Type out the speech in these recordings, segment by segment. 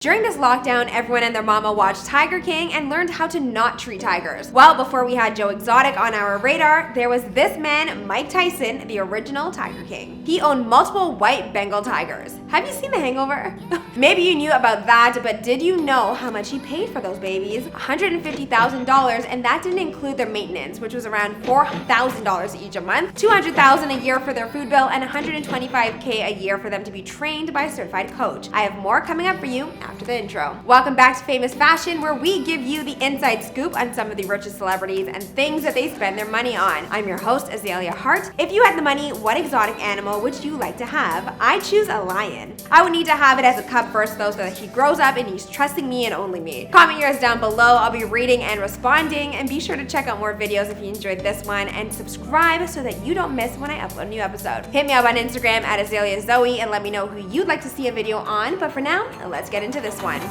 During this lockdown, everyone and their mama watched Tiger King and learned how to not treat tigers. Well, before we had Joe Exotic on our radar, there was this man, Mike Tyson, the original Tiger King. He owned multiple white Bengal tigers. Have you seen The Hangover? Maybe you knew about that, but did you know how much he paid for those babies? $150,000, and that didn't include their maintenance, which was around $4,000 each a month, $200,000 a year for their food bill, and $125K a year for them to be trained by a certified coach. I have more coming up for you after the intro. Welcome back to Famous Fashion, where we give you the inside scoop on some of the richest celebrities and things that they spend their money on. I'm your host, Azalea Hart. If you had the money, what exotic animal would you like to have? I choose a lion. I would need to have it as a cub first though, so that he grows up and he's trusting me and only me. Comment yours down below. I'll be reading and responding, and be sure to check out more videos if you enjoyed this one, and subscribe so that you don't miss when I upload a new episode. Hit me up on Instagram at AzaleaZoe and let me know who you'd like to see a video on. But for now, let's get into this one.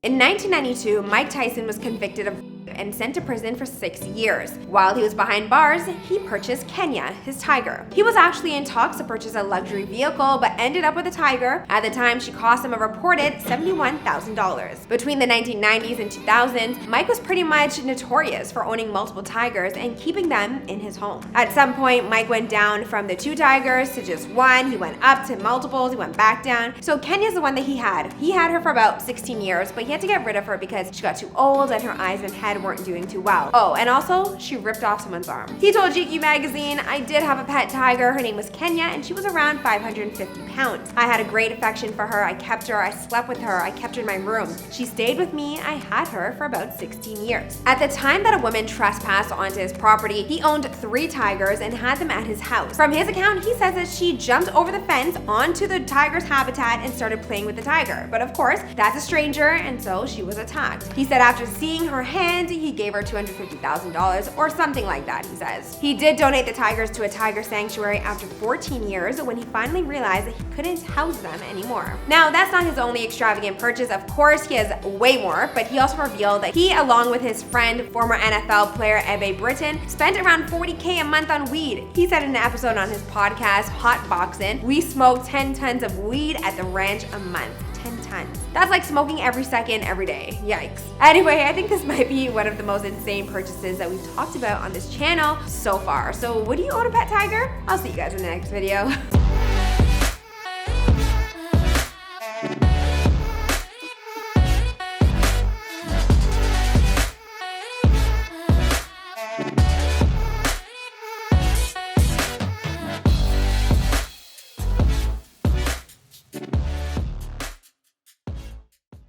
In 1992, Mike Tyson was convicted of and sent to prison for 6 years. While he was behind bars, he purchased Kenya, his tiger. He was actually in talks to purchase a luxury vehicle, but ended up with a tiger. At the time, she cost him a reported $71,000. Between the 1990s and 2000s, Mike was pretty much notorious for owning multiple tigers and keeping them in his home. At some point, Mike went down from the 2 tigers to just 1. He went up to multiples, he went back down. So Kenya's the one that he had. He had her for about 16 years, but he had to get rid of her because she got too old and her eyes and head weren't doing too well. Oh, and also, she ripped off someone's arm. He told GQ magazine, "I did have a pet tiger. Her name was Kenya, and she was around 550 pounds. I had a great affection for her. I kept her. I slept with her. I kept her in my room. She stayed with me. I had her for about 16 years." At the time that a woman trespassed onto his property, he owned 3 tigers and had them at his house. From his account, he says that she jumped over the fence onto the tiger's habitat and started playing with the tiger. But of course, that's a stranger, and so she was attacked. He said after seeing her hand, he gave her $250,000 or something like that, he says. He did donate the tigers to a tiger sanctuary after 14 years when he finally realized that he couldn't house them anymore. Now, that's not his only extravagant purchase. Of course, he has way more, but he also revealed that he, along with his friend, former NFL player Ebbe Britton, spent around $40K a month on weed. He said in an episode on his podcast, Hot Boxin', "We smoke 10 tons of weed at the ranch a month." 10 tons. That's like smoking every second, every day. Yikes. Anyway, I think this might be one of the most insane purchases that we've talked about on this channel so far. So would you own a pet tiger? I'll see you guys in the next video.